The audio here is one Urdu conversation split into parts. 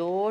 2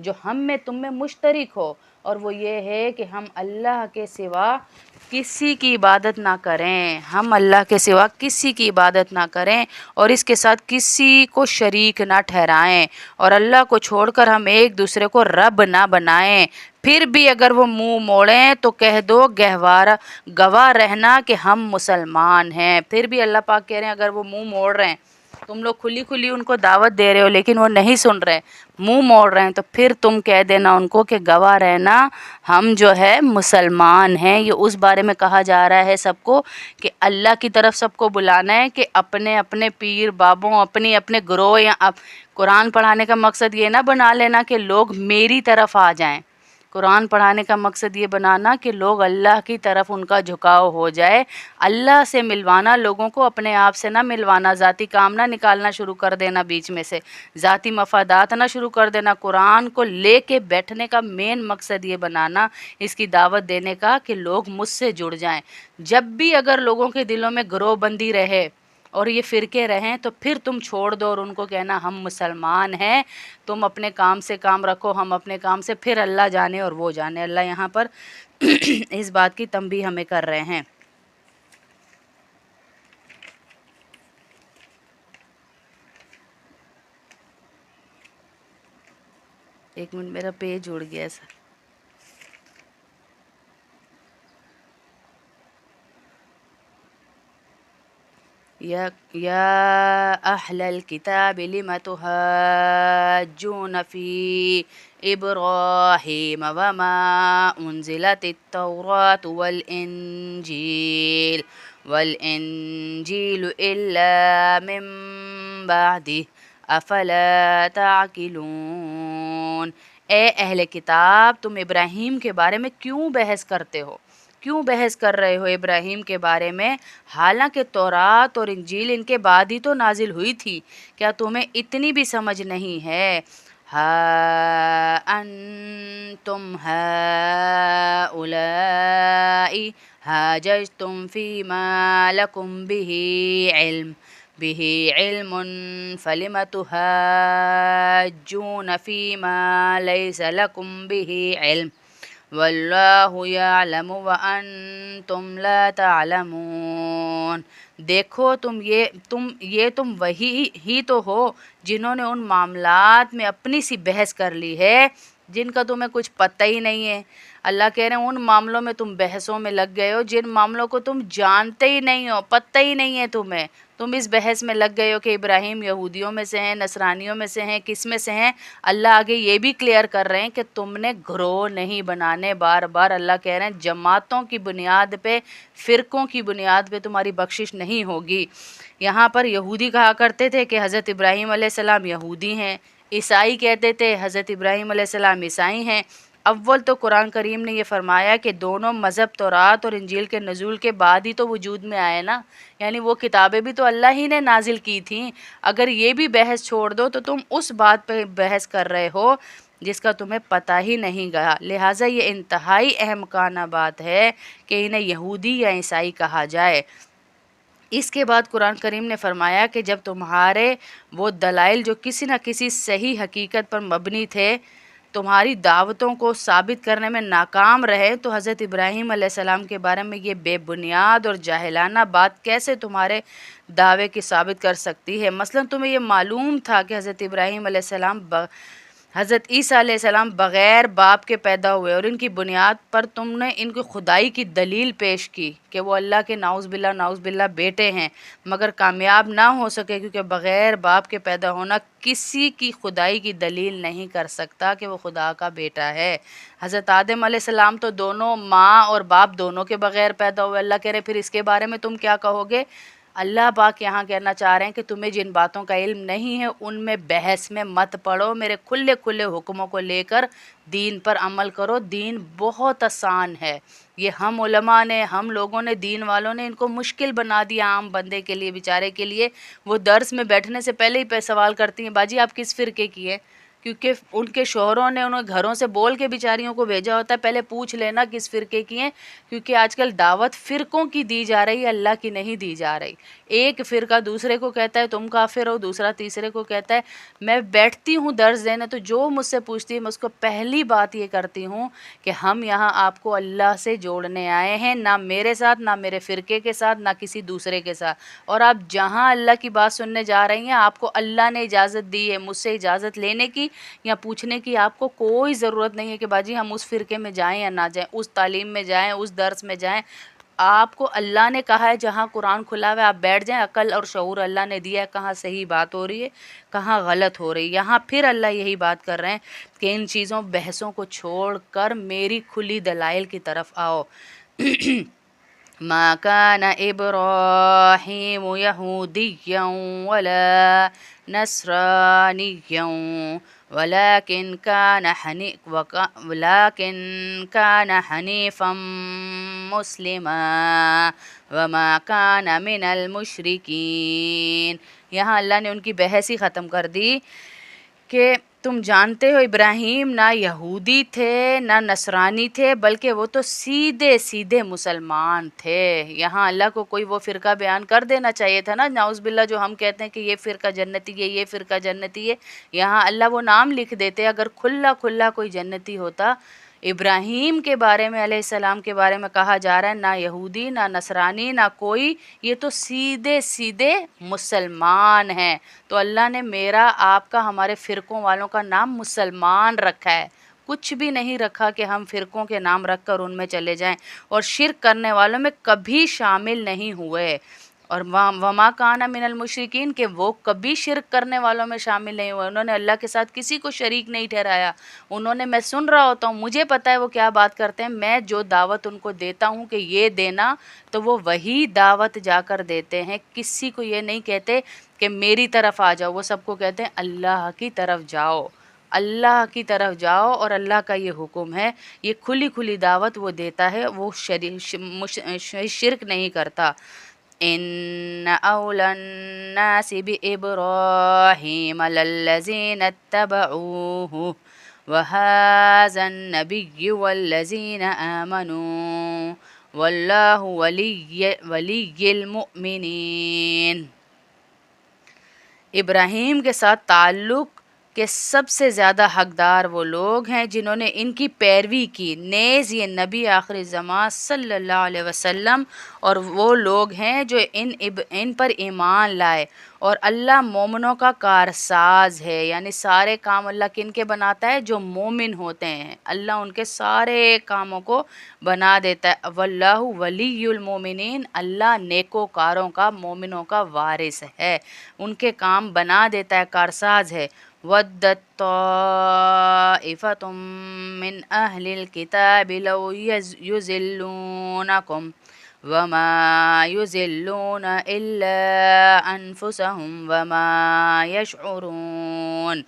جو ہم میں تم میں مشترک ہو، اور وہ یہ ہے کہ ہم اللہ کے سوا کسی کی عبادت نہ کریں، ہم اللہ کے سوا کسی کی عبادت نہ کریں اور اس کے ساتھ کسی کو شریک نہ ٹھہرائیں، اور اللہ کو چھوڑ کر ہم ایک دوسرے کو رب نہ بنائیں۔ پھر بھی اگر وہ منہ موڑیں تو کہہ دو گواہ رہنا کہ ہم مسلمان ہیں۔ پھر بھی اللہ پاک کہہ رہے ہیں اگر وہ منہ موڑ رہے ہیں، تم لوگ کھلی کھلی ان کو دعوت دے رہے ہو لیکن وہ نہیں سن رہے، منہ موڑ رہے ہیں، تو پھر تم کہہ دینا ان کو کہ گواہ رہنا ہم جو ہے مسلمان ہیں۔ یہ اس بارے میں کہا جا رہا ہے سب کو کہ اللہ کی طرف سب کو بلانا ہے کہ اپنے اپنے پیر بابوں، اپنے اپنے گروہ، یا قرآن پڑھانے کا مقصد یہ نہ بنا لینا کہ لوگ میری طرف آ جائیں، قرآن پڑھانے کا مقصد یہ بنانا کہ لوگ اللہ کی طرف ان کا جھکاؤ ہو جائے، اللہ سے ملوانا لوگوں کو، اپنے آپ سے نہ ملوانا، ذاتی کام نہ نکالنا شروع کر دینا بیچ میں سے، ذاتی مفادات نہ شروع کر دینا، قرآن کو لے کے بیٹھنے کا مین مقصد یہ بنانا، اس کی دعوت دینے کا کہ لوگ مجھ سے جڑ جائیں۔ جب بھی اگر لوگوں کے دلوں میں گروہ بندی رہے اور یہ فرقے رہیں تو پھر تم چھوڑ دو اور ان کو کہنا ہم مسلمان ہیں، تم اپنے کام سے کام رکھو، ہم اپنے کام سے، پھر اللہ جانے اور وہ جانے۔ اللہ یہاں پر اس بات کی تنبیہ ہمیں کر رہے ہیں۔ ایک منٹ، میرا پیج اڑ گیا سر۔ یا اہل الکتاب لم تحاجون فی ابراہیم وما انزلت التوراۃ والانجیل الا من بعدہ افلا تعقلون۔ اے اہل کتاب، تم ابراہیم کے بارے میں کیوں بحث کرتے ہو؟ کیوں بحث کر رہے ہو ابراہیم کے بارے میں؟ حالانکہ تورات اور انجیل ان کے بعد ہی تو نازل ہوئی تھی، کیا تمہیں اتنی بھی سمجھ نہیں ہے؟ ہا انتم ہؤلاء حاججتم فیما لکم به علم فلم تحاجون فیما لیس لکم به علم واللہ یعلم وانتم لا تعلمون۔ دیکھو تم وہی ہی تو ہو جنہوں نے ان معاملات میں اپنی سی بحث کر لی ہے جن کا تمہیں کچھ پتہ ہی نہیں ہے۔ اللہ کہہ رہے ہیں ان معاملوں میں تم بحثوں میں لگ گئے ہو جن معاملوں کو تم جانتے ہی نہیں ہو، پتہ ہی نہیں ہے تمہیں، تم اس بحث میں لگ گئے ہو کہ ابراہیم یہودیوں میں سے ہیں، نصرانیوں میں سے ہیں، کس میں سے ہیں۔ اللہ آگے یہ بھی کلیئر کر رہے ہیں کہ تم نے گروہ نہیں بنانے، بار بار اللہ کہہ رہے ہیں جماعتوں کی بنیاد پہ، فرقوں کی بنیاد پہ تمہاری بخشش نہیں ہوگی۔ یہاں پر یہودی کہا کرتے تھے کہ حضرت ابراہیم علیہ السلام یہودی ہیں، عیسائی کہتے تھے حضرت ابراہیم علیہ السلام عیسائی ہیں۔ اول تو قرآن کریم نے یہ فرمایا کہ دونوں مذہب تورات اور انجیل کے نزول کے بعد ہی تو وجود میں آئے نا، یعنی وہ کتابیں بھی تو اللہ ہی نے نازل کی تھیں۔ اگر یہ بھی بحث چھوڑ دو تو تم اس بات پہ بحث کر رہے ہو جس کا تمہیں پتہ ہی نہیں گیا، لہٰذا یہ انتہائی اہم کانہ بات ہے کہ انہیں یہودی یا عیسائی کہا جائے۔ اس کے بعد قرآن کریم نے فرمایا کہ جب تمہارے وہ دلائل جو کسی نہ کسی صحیح حقیقت پر مبنی تھے تمہاری دعوتوں کو ثابت کرنے میں ناکام رہے تو حضرت ابراہیم علیہ السلام کے بارے میں یہ بے بنیاد اور جاہلانہ بات کیسے تمہارے دعوے کی ثابت کر سکتی ہے؟ مثلا تمہیں یہ معلوم تھا کہ حضرت ابراہیم علیہ السلام حضرت عیسیٰ علیہ السلام بغیر باپ کے پیدا ہوئے اور ان کی بنیاد پر تم نے ان کی خدائی کی دلیل پیش کی کہ وہ اللہ کے نعوذ باللہ بیٹے ہیں، مگر کامیاب نہ ہو سکے کیونکہ بغیر باپ کے پیدا ہونا کسی کی خدائی کی دلیل نہیں کر سکتا کہ وہ خدا کا بیٹا ہے۔ حضرت آدم علیہ السلام تو دونوں ماں اور باپ دونوں کے بغیر پیدا ہوئے، اللہ کہہ رہے پھر اس کے بارے میں تم کیا کہو گے؟ اللہ پاک یہاں کہنا چاہ رہے ہیں کہ تمہیں جن باتوں کا علم نہیں ہے ان میں بحث میں مت پڑو، میرے کھلے کھلے حکموں کو لے کر دین پر عمل کرو۔ دین بہت آسان ہے، یہ ہم علماء نے، ہم لوگوں نے، دین والوں نے ان کو مشکل بنا دیا عام بندے کے لیے، بیچارے کے لیے۔ وہ درس میں بیٹھنے سے پہلے ہی سوال کرتی ہیں باجی آپ کس فرقے کی ہیں؟ کیونکہ ان کے شوہروں نے انہیں گھروں سے بول کے بیچاریوں کو بھیجا ہوتا ہے پہلے پوچھ لینا کس فرقے کی ہیں، کیونکہ آج کل دعوت فرقوں کی دی جا رہی ہے، اللہ کی نہیں دی جا رہی۔ ایک فرقہ دوسرے کو کہتا ہے تم کافر ہو، دوسرا تیسرے کو کہتا ہے۔ میں بیٹھتی ہوں درس دینے تو جو مجھ سے پوچھتی ہے میں اس کو پہلی بات یہ کرتی ہوں کہ ہم یہاں آپ کو اللہ سے جوڑنے آئے ہیں، نہ میرے ساتھ، نہ میرے فرقے کے ساتھ، نہ کسی دوسرے کے ساتھ۔ اور آپ جہاں اللہ کی بات سننے جا رہی ہیں آپ کو اللہ نے اجازت دی ہے، مجھ سے اجازت لینے کی یا پوچھنے کی آپ کو کوئی ضرورت نہیں ہے کہ باجی ہم اس فرقے میں جائیں یا نہ جائیں، اس تعلیم میں جائیں، اس درس میں جائیں۔ آپ کو اللہ نے کہا ہے جہاں قرآن کھلا ہوا ہے آپ بیٹھ جائیں، عقل اور شعور اللہ نے دیا ہے کہاں صحیح بات ہو رہی ہے کہاں غلط ہو رہی ہے۔ یہاں پھر اللہ یہی بات کر رہے ہیں کہ ان چیزوں بحثوں کو چھوڑ کر میری کھلی دلائل کی طرف آؤ۔ ما كان إبراهيم يهوديا ولا نصرانيا ولكن كان حنيفا مسلما وما كان من المشركين۔ یہاں اللہ نے ان کی بحث ہی ختم کر دی کہ تم جانتے ہو ابراہیم نہ یہودی تھے نہ نصرانی تھے بلکہ وہ تو سیدھے سیدھے مسلمان تھے۔ یہاں اللہ کو کوئی وہ فرقہ بیان کر دینا چاہیے تھا نا، نعوذ باللہ جو ہم کہتے ہیں کہ یہ فرقہ جنتی ہے یہ فرقہ جنتی ہے، یہاں اللہ وہ نام لکھ دیتے۔ اگر کھلا کھلا کوئی جنتی ہوتا، ابراہیم کے بارے میں علیہ السلام کے بارے میں کہا جا رہا ہے نہ یہودی نہ نصرانی نہ کوئی، یہ تو سیدھے سیدھے مسلمان ہیں۔ تو اللہ نے میرا آپ کا ہمارے فرقوں والوں کا نام مسلمان رکھا ہے، کچھ بھی نہیں رکھا کہ ہم فرقوں کے نام رکھ کر ان میں چلے جائیں، اور شرک کرنے والوں میں کبھی شامل نہیں ہوئے۔ اور وما کان من المشرکین کہ وہ کبھی شرک کرنے والوں میں شامل نہیں ہوئے، انہوں نے اللہ کے ساتھ کسی کو شریک نہیں ٹھہرایا۔ انہوں نے، میں سن رہا ہوتا ہوں مجھے پتہ ہے وہ کیا بات کرتے ہیں، میں جو دعوت ان کو دیتا ہوں کہ یہ دینا تو وہ وہی دعوت جا کر دیتے ہیں، کسی کو یہ نہیں کہتے کہ میری طرف آ جاؤ، وہ سب کو کہتے ہیں اللہ کی طرف جاؤ، اللہ کی طرف جاؤ، اور اللہ کا یہ حکم ہے، یہ کھلی کھلی دعوت وہ دیتا ہے، وہ شرک نہیں کرتا۔ ان اول الناس بابراہیم للذین اتبعوہ وهذا النبی والذین آمنوا واللہ ولی المؤمنین۔ ابراہیم کے ساتھ تعلق کے سب سے زیادہ حقدار وہ لوگ ہیں جنہوں نے ان کی پیروی کی، نیز یہ نبی آخری زمان صلی اللہ علیہ وسلم، اور وہ لوگ ہیں جو ان پر ایمان لائے۔ اور اللہ مومنوں کا کارساز ہے، یعنی سارے کام اللہ کن کے بناتا ہے جو مومن ہوتے ہیں، اللہ ان کے سارے کاموں کو بنا دیتا ہے۔ واللہ ولی المومنین، اللہ نیکوکاروں کا مومنوں کا وارث ہے، ان کے کام بنا دیتا ہے، کارساز ہے۔ وَدَّتْ طَائِفَةٌ مِّنْ أَهْلِ الْكِتَابِ لَوْ يُضِلُّونَكُمْ وَمَا يُضِلُّونَ إِلَّا أَنفُسَهُمْ وَمَا يَشْعُرُونَ۔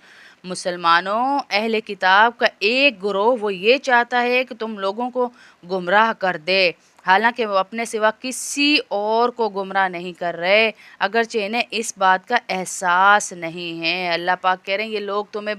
مسلمانوں، اہل کتاب کا ایک گروہ وہ یہ چاہتا ہے کہ تم لوگوں کو گمراہ کر دے، حالانکہ وہ اپنے سوا کسی اور کو گمراہ نہیں کر رہے، اگرچہ انہیں اس بات کا احساس نہیں ہے۔ اللہ پاک کہہ رہے ہیں یہ لوگ تمہیں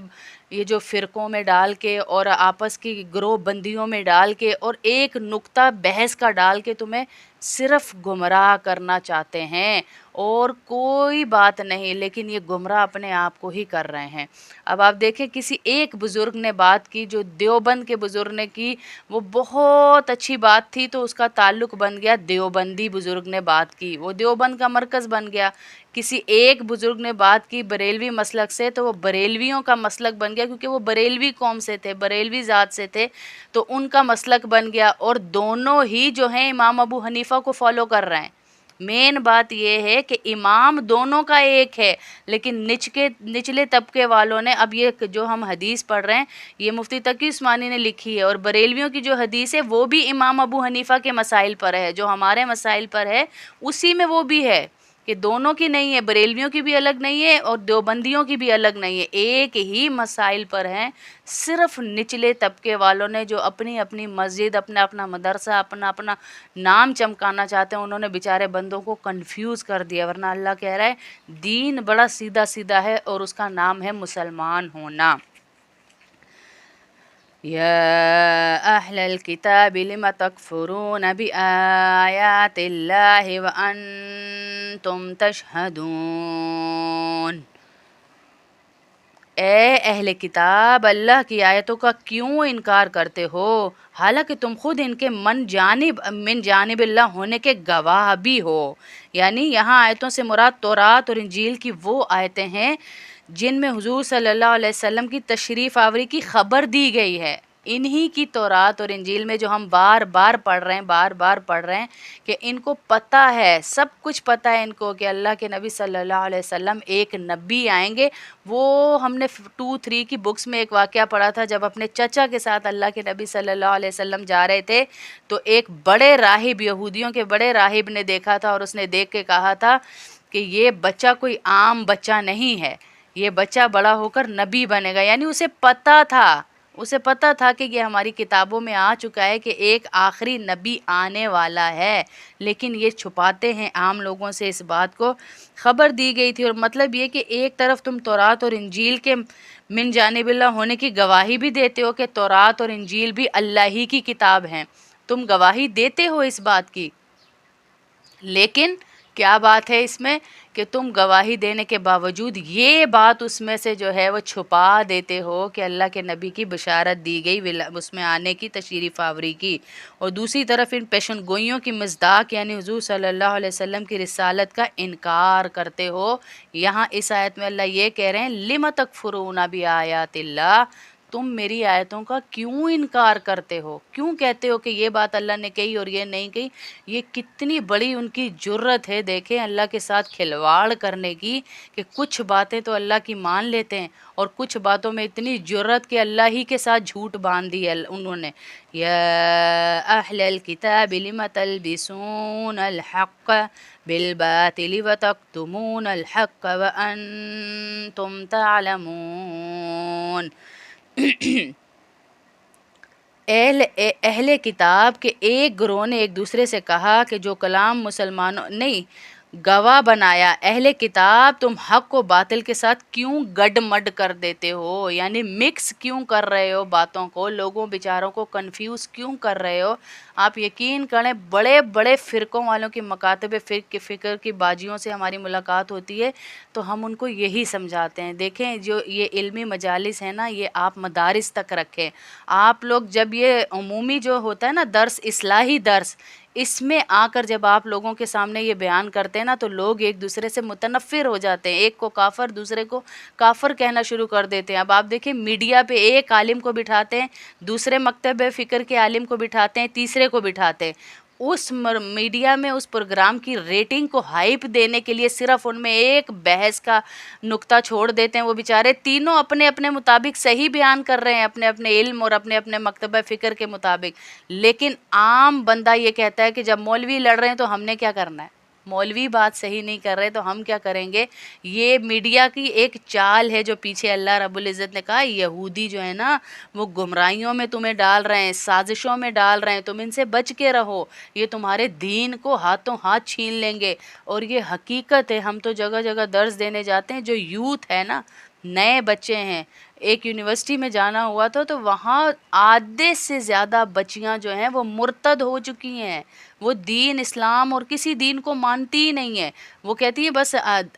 یہ جو فرقوں میں ڈال کے اور آپس کی گروہ بندیوں میں ڈال کے اور ایک نقطہ بحث کا ڈال کے تمہیں صرف گمراہ کرنا چاہتے ہیں، اور کوئی بات نہیں، لیکن یہ گمراہ اپنے آپ کو ہی کر رہے ہیں۔ اب آپ دیکھیں کسی ایک بزرگ نے بات کی جو دیوبند کے بزرگ نے کی، وہ بہت اچھی بات تھی تو اس کا تعلق بن گیا دیوبندی بزرگ نے بات کی، وہ دیوبند کا مرکز بن گیا۔ کسی ایک بزرگ نے بات کی بریلوی مسلک سے تو وہ بریلویوں کا مسلک بن گیا، کیونکہ وہ بریلوی قوم سے تھے، بریلوی ذات سے تھے تو ان کا مسلک بن گیا، اور دونوں ہی جو ہیں امام ابو حنیفہ کو فالو کر رہے ہیں۔ مین بات یہ ہے کہ امام دونوں کا ایک ہے، لیکن نچلے طبقے والوں نے، اب یہ جو ہم حدیث پڑھ رہے ہیں یہ مفتی تقی عثمانی نے لکھی ہے، اور بریلویوں کی جو حدیث ہے وہ بھی امام ابو حنیفہ کے مسائل پر ہے، جو ہمارے مسائل پر ہے اسی میں وہ بھی ہے، کہ دونوں کی نہیں ہے، بریلویوں کی بھی الگ نہیں ہے اور دیوبندیوں کی بھی الگ نہیں ہے، ایک ہی مسائل پر ہیں۔ صرف نچلے طبقے والوں نے جو اپنی اپنی مسجد، اپنا اپنا مدرسہ، اپنا اپنا نام چمکانا چاہتے ہیں، انہوں نے بیچارے بندوں کو کنفیوز کر دیا، ورنہ اللہ کہہ رہا ہے دین بڑا سیدھا سیدھا ہے اور اس کا نام ہے مسلمان ہونا۔ یا اہل الکتاب لم تکفرون بآیات اللہ وانتم تشہدون، اے اہل کتاب اللہ کی آیتوں کا کیوں انکار کرتے ہو حالانکہ تم خود ان کے من جانب اللہ ہونے کے گواہ بھی ہو۔ یعنی یہاں آیتوں سے مراد تورات اور انجیل کی وہ آیتیں ہیں جن میں حضور صلی اللہ علیہ وسلم کی تشریف آوری کی خبر دی گئی ہے۔ انہی کی تورات اور انجیل میں جو ہم بار بار پڑھ رہے ہیں کہ ان کو پتہ ہے، سب کچھ پتہ ہے ان کو کہ اللہ کے نبی صلی اللہ علیہ وسلم ایک نبی آئیں گے۔ وہ ہم نے 2-3 کی بکس میں ایک واقعہ پڑھا تھا، جب اپنے چچا کے ساتھ اللہ کے نبی صلی اللہ علیہ وسلم جا رہے تھے تو ایک بڑے راہب، یہودیوں کے بڑے راہب نے دیکھا تھا، اور اس نے دیکھ کے کہا تھا کہ یہ بچہ کوئی عام بچہ نہیں ہے، یہ بچہ بڑا ہو کر نبی بنے گا۔ یعنی اسے پتہ تھا کہ یہ ہماری کتابوں میں آ چکا ہے کہ ایک آخری نبی آنے والا ہے، لیکن یہ چھپاتے ہیں عام لوگوں سے اس بات کو۔ خبر دی گئی تھی، اور مطلب یہ کہ ایک طرف تم تورات اور انجیل کے من جانب اللہ ہونے کی گواہی بھی دیتے ہو کہ تورات اور انجیل بھی اللہ ہی کی کتاب ہیں، تم گواہی دیتے ہو اس بات کی، لیکن کیا بات ہے اس میں کہ تم گواہی دینے کے باوجود یہ بات اس میں سے جو ہے وہ چھپا دیتے ہو کہ اللہ کے نبی کی بشارت دی گئی اس میں آنے کی، تشریف آوری کی، اور دوسری طرف ان پیشن گوئیوں کی مصداق یعنی حضور صلی اللہ علیہ وسلم کی رسالت کا انکار کرتے ہو۔ یہاں اس آیت میں اللہ یہ کہہ رہے ہیں لم تکفرون بآیات اللہ، تم میری آیتوں کا کیوں انکار کرتے ہو، کیوں کہتے ہو کہ یہ بات اللہ نے کہی اور یہ نہیں کہی۔ یہ کتنی بڑی ان کی جرت ہے، دیکھیں اللہ کے ساتھ کھلواڑ کرنے کی، کہ کچھ باتیں تو اللہ کی مان لیتے ہیں اور کچھ باتوں میں اتنی جرت کہ اللہ ہی کے ساتھ جھوٹ باندھ دی ہے انہوں نے۔ یا اہل الکتاب لم تلبسون الحق بالباطل وتکتمون الحق وانتم تعلمون۔ اہل کتاب کے ایک گروہ نے ایک دوسرے سے کہا کہ جو کلام مسلمانوں نہیں گواہ بنایا، اہل کتاب تم حق و باطل کے ساتھ کیوں گڈ مڈ کر دیتے ہو، یعنی مکس کیوں کر رہے ہو باتوں کو، لوگوں بیچاروں کو کنفیوز کیوں کر رہے ہو۔ آپ یقین کریں بڑے بڑے فرقوں والوں کی مکاتب فکر کی باجیوں سے ہماری ملاقات ہوتی ہے تو ہم ان کو یہی سمجھاتے ہیں، دیکھیں جو یہ علمی مجالس ہیں نا، یہ آپ مدارس تک رکھیں۔ آپ لوگ جب یہ عمومی جو ہوتا ہے نا درس، اصلاحی درس، اس میں آ کر جب آپ لوگوں کے سامنے یہ بیان کرتے ہیں نا تو لوگ ایک دوسرے سے متنفر ہو جاتے ہیں، ایک کو کافر دوسرے کو کافر کہنا شروع کر دیتے ہیں۔ اب آپ دیکھیں میڈیا پہ ایک عالم کو بٹھاتے ہیں، دوسرے مکتب فکر کے عالم کو بٹھاتے ہیں، تیسرے کو بٹھاتے ہیں، اس میڈیا میں اس پروگرام کی ریٹنگ کو ہائپ دینے کے لیے صرف ان میں ایک بحث کا نقطہ چھوڑ دیتے ہیں۔ وہ بیچارے تینوں اپنے اپنے مطابق صحیح بیان کر رہے ہیں، اپنے اپنے علم اور اپنے اپنے مکتبہ فکر کے مطابق، لیکن عام بندہ یہ کہتا ہے کہ جب مولوی لڑ رہے ہیں تو ہم نے کیا کرنا ہے، مولوی بات صحیح نہیں کر رہے تو ہم کیا کریں گے۔ یہ میڈیا کی ایک چال ہے جو پیچھے اللہ رب العزت نے کہا یہودی جو ہے نا وہ گمراہیوں میں تمہیں ڈال رہے ہیں، سازشوں میں ڈال رہے ہیں، تم ان سے بچ کے رہو، یہ تمہارے دین کو ہاتھوں ہاتھ چھین لیں گے۔ اور یہ حقیقت ہے، ہم تو جگہ جگہ درس دینے جاتے ہیں، جو یوتھ ہے نا، نئے بچے ہیں، ایک یونیورسٹی میں جانا ہوا تھا تو وہاں آدھے سے زیادہ بچیاں جو ہیں وہ مرتد ہو چکی ہیں، وہ دین اسلام اور کسی دین کو مانتی ہی نہیں ہے، وہ کہتی ہیں بس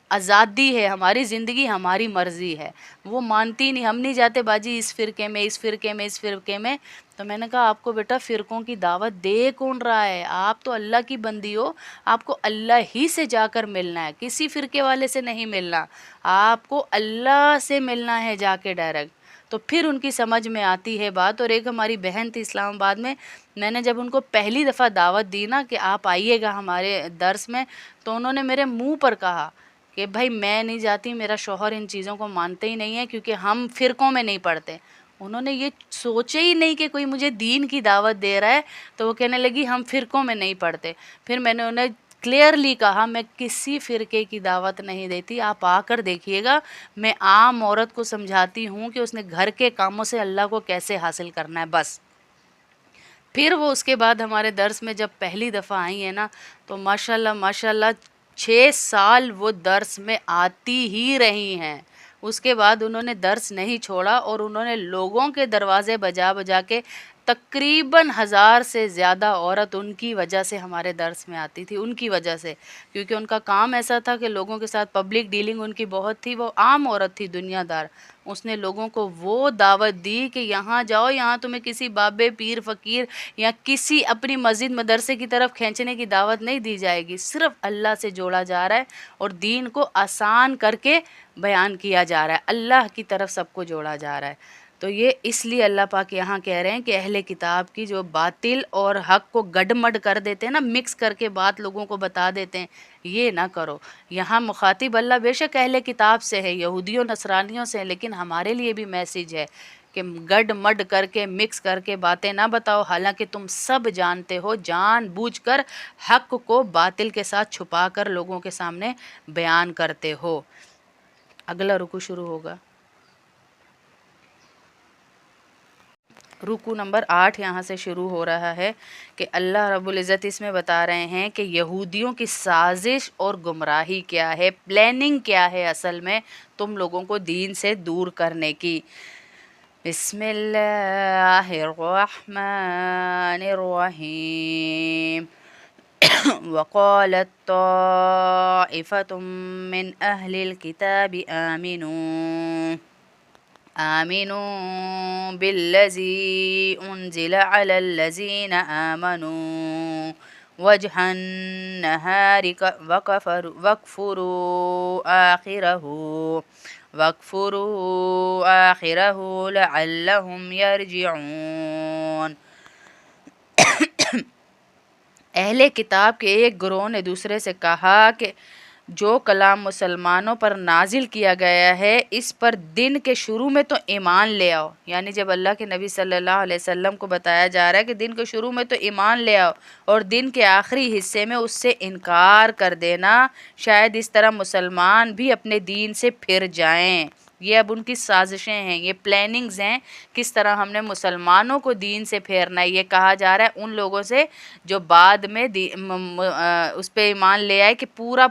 آزادی ہے، ہماری زندگی ہماری مرضی ہے، وہ مانتی نہیں، ہم نہیں جاتے باجی اس فرقے میں اس فرقے میں اس فرقے میں۔ تو میں نے کہا آپ کو بیٹا فرقوں کی دعوت دے کون رہا ہے، آپ تو اللہ کی بندی ہو، آپ کو اللہ ہی سے جا کر ملنا ہے، کسی فرقے والے سے نہیں ملنا، آپ کو اللہ سے ملنا ہے جا کے ڈائریکٹ۔ تو پھر ان کی سمجھ میں آتی ہے بات۔ اور ایک ہماری بہن تھی اسلام آباد میں نے جب ان کو پہلی دفعہ دعوت دی نا کہ آپ آئیے گا ہمارے درس میں، تو انہوں نے میرے منہ پر کہا کہ بھائی میں نہیں جاتی، میرا شوہر ان چیزوں کو مانتے ہی نہیں ہے کیونکہ ہم فرقوں میں نہیں پڑھتے۔ انہوں نے یہ سوچے ہی نہیں کہ کوئی مجھے دین کی دعوت دے رہا ہے، تو وہ کہنے لگی ہم فرقوں میں نہیں پڑھتے۔ پھر میں نے انہیں کلیئرلی کہا میں کسی فرقے کی دعوت نہیں دیتی، آپ آ کر دیکھیے گا، میں عام عورت کو سمجھاتی ہوں کہ اس نے گھر کے کاموں سے اللہ کو کیسے حاصل کرنا ہے بس۔ پھر وہ اس کے بعد ہمارے درس میں جب پہلی دفعہ آئی ہیں نا تو ماشاءاللہ 6 سال وہ درس میں آتی ہی رہی ہیں، اس کے بعد انہوں نے درس نہیں چھوڑا اور انہوں نے لوگوں کے دروازے بجا بجا کے تقریباً 1000 سے زیادہ عورت ان کی وجہ سے ہمارے درس میں آتی تھی، ان کی وجہ سے، کیونکہ ان کا کام ایسا تھا کہ لوگوں کے ساتھ پبلک ڈیلنگ ان کی بہت تھی، وہ عام عورت تھی دنیا دار۔ اس نے لوگوں کو وہ دعوت دی کہ یہاں جاؤ، یہاں تمہیں کسی بابے پیر فقیر یا کسی اپنی مسجد مدرسے کی طرف کھینچنے کی دعوت نہیں دی جائے گی، صرف اللہ سے جوڑا جا رہا ہے اور دین کو آسان کر کے بیان کیا جا رہا ہے، اللہ کی طرف سب کو جوڑا جا رہا ہے۔ تو یہ اس لیے اللہ پاک یہاں کہہ رہے ہیں کہ اہل کتاب کی جو باطل اور حق کو گڈ مڈ کر دیتے ہیں نا، مکس کر کے بات لوگوں کو بتا دیتے ہیں، یہ نہ کرو۔ یہاں مخاطب اللہ بے شک اہل کتاب سے ہے، یہودیوں نصرانیوں سے ہے، لیکن ہمارے لیے بھی میسیج ہے کہ گڈ مڈ کر کے مکس کر کے باتیں نہ بتاؤ، حالانکہ تم سب جانتے ہو، جان بوجھ کر حق کو باطل کے ساتھ چھپا کر لوگوں کے سامنے بیان کرتے ہو۔ اگلا رکوع شروع ہوگا، رکوع نمبر 8 یہاں سے شروع ہو رہا ہے کہ اللہ رب العزت اس میں بتا رہے ہیں کہ یہودیوں کی سازش اور گمراہی کیا ہے، پلاننگ کیا ہے اصل میں تم لوگوں کو دین سے دور کرنے کی۔ بسم اللہ الرحمن الرحیم وقالت طائفة من أهل الكتاب آمنوا بالذي أنزل على الذين آمنوا وجه النهار واكفروا آخره لعلهم يرجعون۔ اہل کتاب کے ایک گروہ نے دوسرے سے کہا کہ جو کلام مسلمانوں پر نازل کیا گیا ہے اس پر دن کے شروع میں تو ایمان لے آؤ، یعنی جب اللہ کے نبی صلی اللہ علیہ وسلم کو بتایا جا رہا ہے کہ دن کے شروع میں تو ایمان لے آؤ اور دن کے آخری حصے میں اس سے انکار کر دینا، شاید اس طرح مسلمان بھی اپنے دین سے پھر جائیں۔ یہ اب ان کی سازشیں ہیں، یہ پلاننگز ہیں، کس طرح ہم نے مسلمانوں کو دین سے پھیرنا ہے۔ یہ کہا جا رہا ہے ان لوگوں سے جو بعد میں اس پہ ایمان لے آئے کہ پورا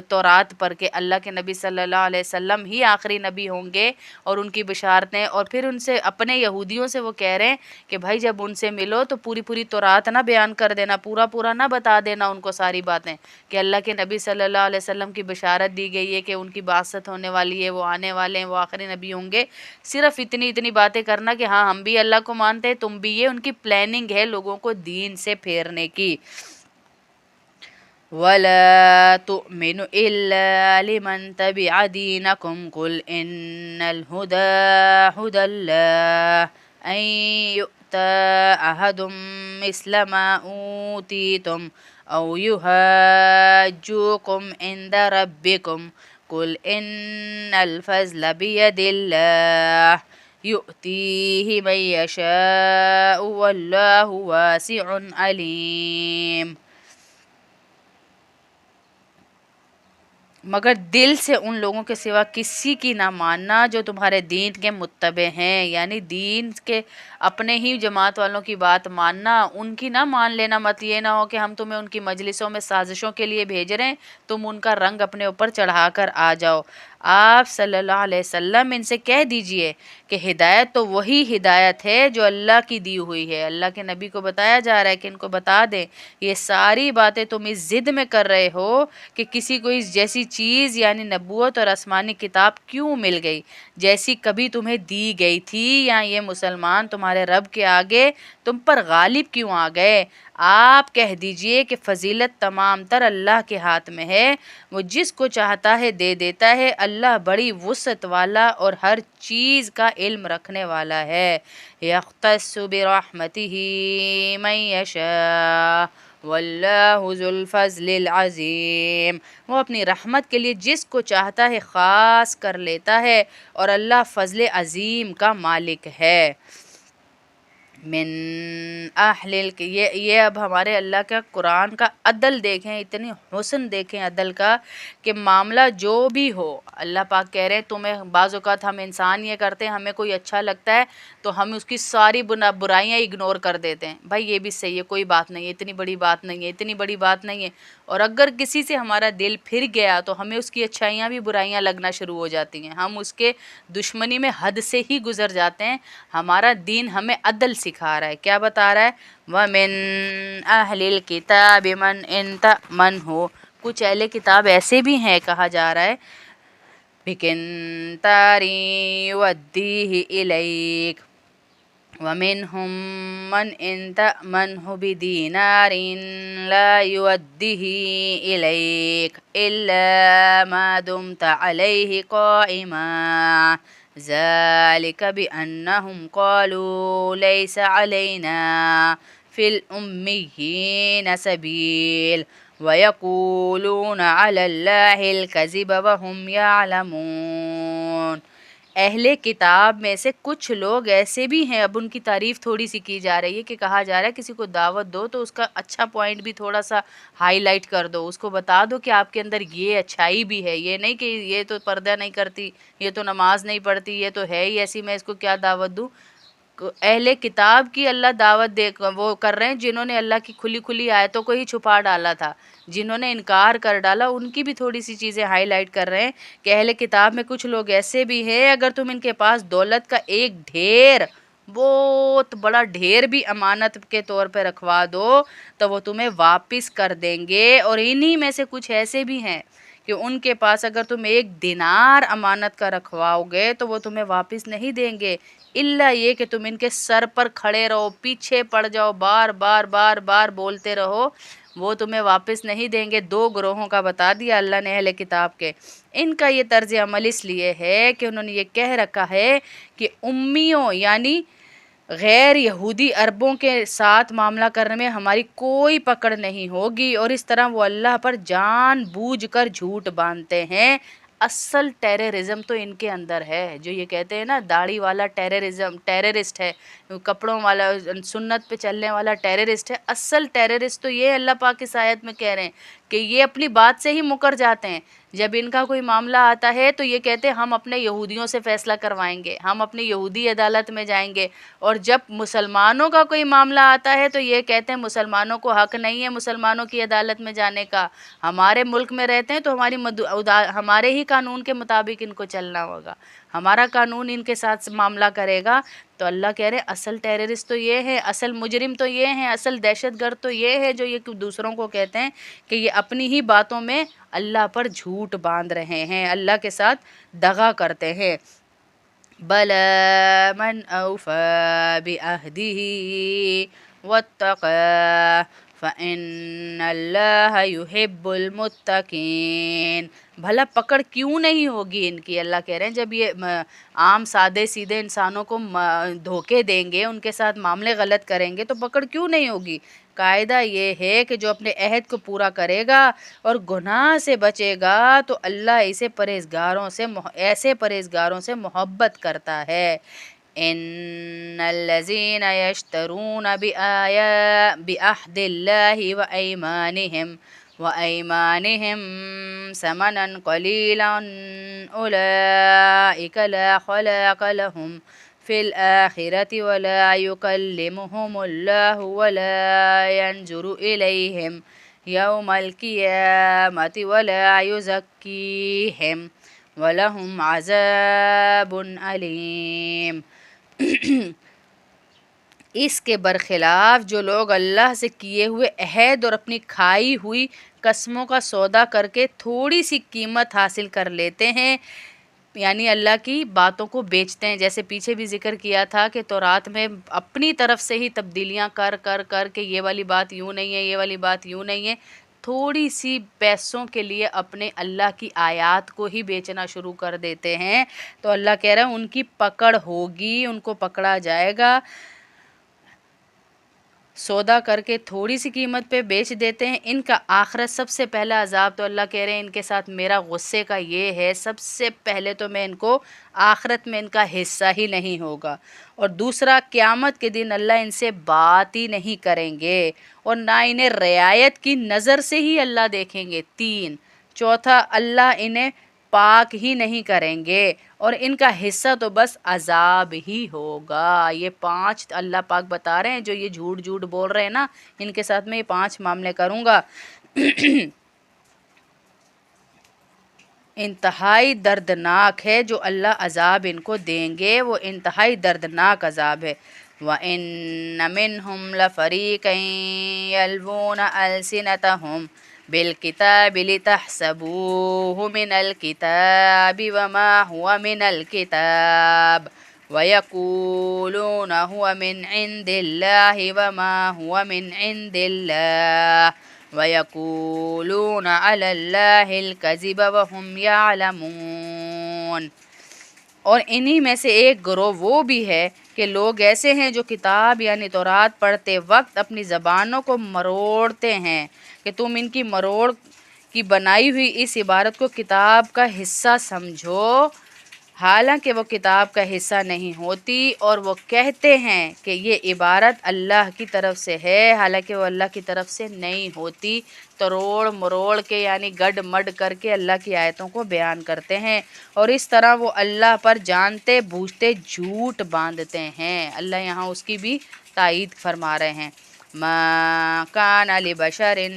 تورات پر کہ اللہ کے نبی صلی اللہ علیہ وسلم ہی آخری نبی ہوں گے اور ان کی بشارتیں، اور پھر ان سے اپنے یہودیوں سے وہ کہہ رہے ہیں کہ بھائی جب ان سے ملو تو پوری تورات نہ بیان کر دینا، پورا نہ بتا دینا ان کو ساری باتیں کہ اللہ کے نبی صلی اللہ علیہ وسلم کی بشارت دی گئی ہے کہ ان کی بعثت ہونے والی ہے، وہ آنے والے ہیں، وہ آخری نبی ہوں گے، صرف اتنی باتیں کرنا کہ ہاں ہم بھی اللہ کو مانتے ہیں تم بھی۔ یہ ان کی پلاننگ ہے لوگوں کو دین سے پھیرنے کی۔ وَلَا تُؤْمِنُوا إِلَّا لِمَنْ تَبِعَ دِينَكُمْ قُلْ إِنَّ الْهُدَى هُدَى اللَّهِ أَنْ يُؤْتَى أَحَدٌ مِثْلَ مَا أُوتِيتُمْ أَوْ يُحَاجُّوكُمْ عِنْدَ رَبِّكُمْ قُلْ إِنَّ الْفَضْلَ بِيَدِ اللَّهِ يُؤْتِيهِ مَن يَشَاءُ وَاللَّهُ وَاسِعٌ عَلِيمٌ۔ مگر دل سے ان لوگوں کے سوا کسی کی نہ ماننا جو تمہارے دین کے متبع ہیں، یعنی دین کے اپنے ہی جماعت والوں کی بات ماننا، ان کی نہ مان لینا۔ مت یہ نہ ہو کہ ہم تمہیں ان کی مجلسوں میں سازشوں کے لیے بھیج رہے ہیں، تم ان کا رنگ اپنے اوپر چڑھا کر آ جاؤ۔ آپ صلی اللہ علیہ وسلم ان سے کہہ دیجئے کہ ہدایت تو وہی ہدایت ہے جو اللہ کی دی ہوئی ہے۔ اللہ کے نبی کو بتایا جا رہا ہے کہ ان کو بتا دیں یہ ساری باتیں تم اس ضد میں کر رہے ہو کہ کسی کو اس جیسی چیز یعنی نبوت اور آسمانی کتاب کیوں مل گئی جیسی کبھی تمہیں دی گئی تھی، یا یہ مسلمان تمہارے رب کے آگے تم پر غالب کیوں آ گئے۔ آپ کہہ دیجئے کہ فضیلت تمام تر اللہ کے ہاتھ میں ہے، وہ جس کو چاہتا ہے دے دیتا ہے، اللہ بڑی وسعت والا اور ہر چیز کا علم رکھنے والا ہے۔ یختص برحمتہ من یشاء واللہ ذو الفضل العظیم۔ وہ اپنی رحمت کے لیے جس کو چاہتا ہے خاص کر لیتا ہے اور اللہ فضل عظیم کا مالک ہے۔ من یہ اب ہمارے اللہ کا قرآن کا عدل دیکھیں، اتنی حسن دیکھیں عدل کا کہ معاملہ جو بھی ہو اللہ پاک کہہ رہے ہیں تمہیں بعض اوقات ہم انسان یہ کرتے ہیں، ہمیں کوئی اچھا لگتا ہے تو ہم اس کی ساری برائیاں اگنور کر دیتے ہیں، بھائی یہ بھی صحیح ہے، کوئی بات نہیں ہے، اتنی بڑی بات نہیں ہے، اتنی بڑی بات نہیں ہے، اور اگر کسی سے ہمارا دل پھر گیا تو ہمیں اس کی اچھائیاں بھی برائیاں لگنا شروع ہو جاتی ہیں، ہم اس کے دشمنی میں حد سے ہی گزر جاتے ہیں۔ ہمارا دین ہمیں عدل سکھا رہا ہے، کیا بتا رہا ہے؟ وَمِنْ أَهْلِ الْكِتَابِ مَنْ إِنْ تَأْمَنْهُ، کچھ اہل کتاب ایسے بھی ہیں کہا جا رہا ہے بِقِنْطَارٍ يُؤَدِّيهِ إِلَيْكَ وَمِنْهُمْ مَنْ إِنْ تَأْمَنْهُ بِدِينَارٍ لَا يُؤَدِّهِ إِلَيْكَ إِلَّا مَا دُمْتَ عَلَيْهِ قَائِمًا ذَلِكَ بِأَنَّهُمْ قَالُوا لَيْسَ عَلَيْنَا فِي الْأُمِّيِّينَ سَبِيلٌ وَيَقُولُونَ عَلَى اللَّهِ الْكَذِبَ وَهُمْ يَعْلَمُونَ۔ اہل کتاب میں سے کچھ لوگ ایسے بھی ہیں، اب ان کی تعریف تھوڑی سی کی جا رہی ہے کہ کہا جا رہا ہے کسی کو دعوت دو تو اس کا اچھا پوائنٹ بھی تھوڑا سا ہائی لائٹ کر دو، اس کو بتا دو کہ آپ کے اندر یہ اچھائی بھی ہے، یہ نہیں کہ یہ تو پردہ نہیں کرتی، یہ تو نماز نہیں پڑھتی، یہ تو ہے ہی ایسی، میں اس کو کیا دعوت دوں۔ اہل کتاب کی اللہ دعوت دے وہ کر رہے ہیں جنہوں نے اللہ کی کھلی کھلی آیتوں کو ہی چھپا ڈالا تھا، جنہوں نے انکار کر ڈالا، ان کی بھی تھوڑی سی چیزیں ہائی لائٹ کر رہے ہیں کہ اہل کتاب میں کچھ لوگ ایسے بھی ہیں اگر تم ان کے پاس دولت کا ایک ڈھیر، بہت بڑا ڈھیر بھی امانت کے طور پہ رکھوا دو تو وہ تمہیں واپس کر دیں گے، اور انہی میں سے کچھ ایسے بھی ہیں کہ ان کے پاس اگر تم ایک دینار امانت کا رکھواؤ گے تو وہ تمہیں واپس نہیں دیں گے، الا یہ کہ تم ان کے سر پر کھڑے رہو، پیچھے پڑ جاؤ، بار بار بار بار بولتے رہو، وہ تمہیں واپس نہیں دیں گے۔ دو گروہوں کا بتا دیا اللہ نے اہل کتاب کے۔ ان کا یہ طرز عمل اس لیے ہے کہ انہوں نے یہ کہہ رکھا ہے کہ امیوں یعنی غیر یہودی عربوں کے ساتھ معاملہ کرنے میں ہماری کوئی پکڑ نہیں ہوگی، اور اس طرح وہ اللہ پر جان بوجھ کر جھوٹ باندھتے ہیں۔ اصل ٹیررزم تو ان کے اندر ہے، جو یہ کہتے ہیں نا داڑھی والا ٹیررسٹ ہے، کپڑوں والا سنت پہ چلنے والا ٹیررسٹ ہے، اصل ٹیررسٹ تو یہ اللہ پاک اس آیت میں کہہ رہے ہیں کہ یہ اپنی بات سے ہی مکر جاتے ہیں۔ جب ان کا کوئی معاملہ آتا ہے تو یہ کہتے ہیں ہم اپنے یہودیوں سے فیصلہ کروائیں گے، ہم اپنی یہودی عدالت میں جائیں گے، اور جب مسلمانوں کا کوئی معاملہ آتا ہے تو یہ کہتے ہیں مسلمانوں کو حق نہیں ہے مسلمانوں کی عدالت میں جانے کا، ہمارے ملک میں رہتے ہیں تو ہمارے ہی قانون کے مطابق ان کو چلنا ہوگا، ہمارا قانون ان کے ساتھ معاملہ کرے گا۔ تو اللہ کہہ رہے اصل ٹیررسٹ تو یہ ہے، اصل مجرم تو یہ ہیں، اصل دہشت گرد تو یہ ہے جو یہ دوسروں کو کہتے ہیں کہ یہ اپنی ہی باتوں میں اللہ پر جھوٹ باندھ رہے ہیں، اللہ کے ساتھ دغا کرتے ہیں۔ بَلَىٰ مَنْ أَوْفَىٰ بِعَهْدِهِ وَاتَّقَىٰ فَإِنَّ اللَّهَ يُحِبُّ الْمُتَّقِينَ۔ بھلا پکڑ کیوں نہیں ہوگی ان کی؟ اللہ کہہ رہے ہیں جب یہ عام سادے سیدھے انسانوں کو دھوکے دیں گے، ان کے ساتھ معاملے غلط کریں گے تو پکڑ کیوں نہیں ہوگی؟ قاعدہ یہ ہے کہ جو اپنے عہد کو پورا کرے گا اور گناہ سے بچے گا تو اللہ ایسے پرہیزگاروں سے محبت کرتا ہے۔ ان الذين يشترون بعهد الله وأيمانهم ثمنا قليلا أولئك لا خلاق لهم في الآخرة ولا يكلمهم الله ولا ينظر إليهم يوم القيامة ولا يزكيهم وَلَهُمْ عَذَابٌ أَلِيمٌ۔ اس کے برخلاف جو لوگ اللہ سے کیے ہوئے عہد اور اپنی کھائی ہوئی قسموں کا سودا کر کے تھوڑی سی قیمت حاصل کر لیتے ہیں، یعنی اللہ کی باتوں کو بیچتے ہیں، جیسے پیچھے بھی ذکر کیا تھا کہ تورات میں اپنی طرف سے ہی تبدیلیاں کر کے یہ والی بات یوں نہیں ہے، یہ والی بات یوں نہیں ہے، تھوڑی سی پیسوں کے لیے اپنے اللہ کی آیات کو ہی بیچنا شروع کر دیتے ہیں، تو اللہ کہہ رہا ہے ان کی پکڑ ہوگی، ان کو پکڑا جائے گا۔ سودا کر کے تھوڑی سی قیمت پہ بیچ دیتے ہیں، ان کا آخرت سب سے پہلا عذاب، تو اللہ کہہ رہے ہیں ان کے ساتھ میرا غصے کا یہ ہے، سب سے پہلے تو میں ان کو آخرت میں ان کا حصہ ہی نہیں ہوگا، اور دوسرا قیامت کے دن اللہ ان سے بات ہی نہیں کریں گے، اور نہ انہیں رعایت کی نظر سے ہی اللہ دیکھیں گے، 3، چوتھا اللہ انہیں پاک ہی نہیں کریں گے، اور ان کا حصہ تو بس عذاب ہی ہوگا۔ یہ 5 اللہ پاک بتا رہے ہیں، جو یہ جھوٹ بول رہے ہیں نا، ان کے ساتھ میں یہ 5 معاملے کروں گا۔ انتہائی دردناک ہے جو اللہ عذاب ان کو دیں گے، وہ انتہائی دردناک عذاب ہے۔ وَإِنَّ مِنْهُمْ لَفَرِيقًا يَلْوُونَ أَلْسِنَتَهُمْ بِالْكِتَابِ لِتَحْسَبُوهُ مِنَ الْكِتَابِ وَمَا هُوَ مِنَ الْكِتَابِ وَيَقُولُونَ هُوَ مِنْ عِنْدِ اللَّهِ وَمَا هُوَ مِنْ عِنْدِ اللَّهِ وَيَقُولُونَ عَلَى اللَّهِ الْكَذِبَ وَهُمْ يَعْلَمُونَ۔ اور انہی میں سے ایک گروہ وہ بھی ہے کہ لوگ ایسے ہیں جو کتاب یعنی تورات پڑھتے وقت اپنی زبانوں کو مروڑتے ہیں کہ تم ان کی مروڑ کی بنائی ہوئی اس عبارت کو کتاب کا حصہ سمجھو، حالانکہ وہ کتاب کا حصہ نہیں ہوتی، اور وہ کہتے ہیں کہ یہ عبارت اللہ کی طرف سے ہے، حالانکہ وہ اللہ کی طرف سے نہیں ہوتی۔ تروڑ مروڑ کے یعنی گڈ مڈ کر کے اللہ کی آیتوں کو بیان کرتے ہیں، اور اس طرح وہ اللہ پر جانتے بوجھتے جھوٹ باندھتے ہیں۔ اللہ یہاں اس کی بھی تائید فرما رہے ہیں۔ ما کان لبشر ان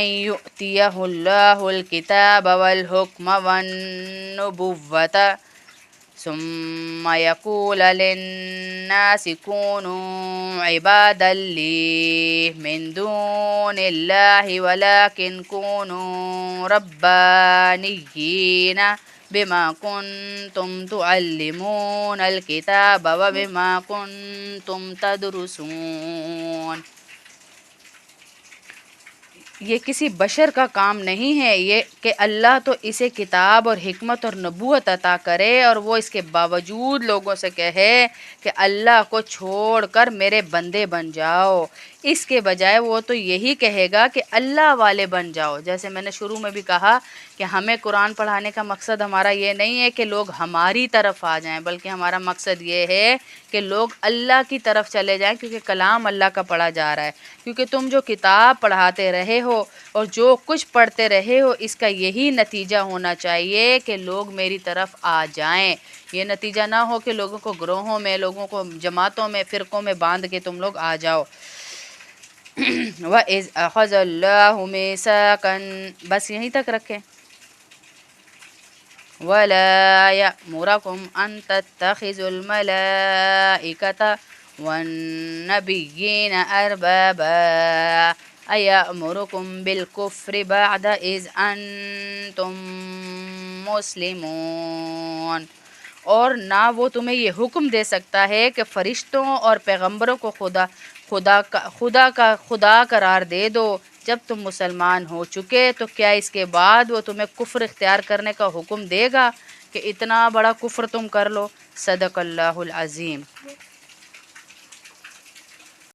یؤتیہ اللہ الکتاب والحکم والنبوۃ ثم یقول للناس کونوا عبادا لی من دون اللہ ولکن کونوا ربانیین بما کنتم تعلمون الکتاب وبما کنتم تدرسون۔ یہ کسی بشر کا کام نہیں ہے یہ کہ اللہ تو اسے کتاب اور حکمت اور نبوت عطا کرے، اور وہ اس کے باوجود لوگوں سے کہے کہ اللہ کو چھوڑ کر میرے بندے بن جاؤ۔ اس کے بجائے وہ تو یہی کہے گا کہ اللہ والے بن جاؤ۔ جیسے میں نے شروع میں بھی کہا کہ ہمیں قرآن پڑھانے کا مقصد ہمارا یہ نہیں ہے کہ لوگ ہماری طرف آ جائیں، بلکہ ہمارا مقصد یہ ہے کہ لوگ اللہ کی طرف چلے جائیں، کیونکہ کلام اللہ کا پڑھا جا رہا ہے۔ کیونکہ تم جو کتاب پڑھاتے رہے ہو اور جو کچھ پڑھتے رہے ہو، اس کا یہی نتیجہ ہونا چاہیے کہ لوگ میری طرف آ جائیں۔ یہ نتیجہ نہ ہو کہ لوگوں کو گروہوں میں، لوگوں کو جماعتوں میں، فرقوں میں باندھ کے تم لوگ آ جاؤ۔ وَإِذْ أَخَذَ اللَّهُ مِيثَاقًا، بس یہیں تک رکھیں۔ وَلَا يَأْمُرَكُمْ أَن تَتَّخِذُوا الْمَلَائِكَةَ وَالنَّبِيِّينَ أَرْبَابًا أَيَأْمُرُكُمْ بِالْكُفْرِ بَعْدَ إِذْ أَنْتُمْ مُسْلِمُونَ۔ اور نہ وہ تمہیں یہ حکم دے سکتا ہے کہ فرشتوں اور پیغمبروں کو خدا قرار دے دو جب تم مسلمان ہو چکے، تو کیا اس کے بعد وہ تمہیں کفر اختیار کرنے کا حکم دے گا کہ اتنا بڑا کفر تم کر لو؟ صدق اللہ العظیم۔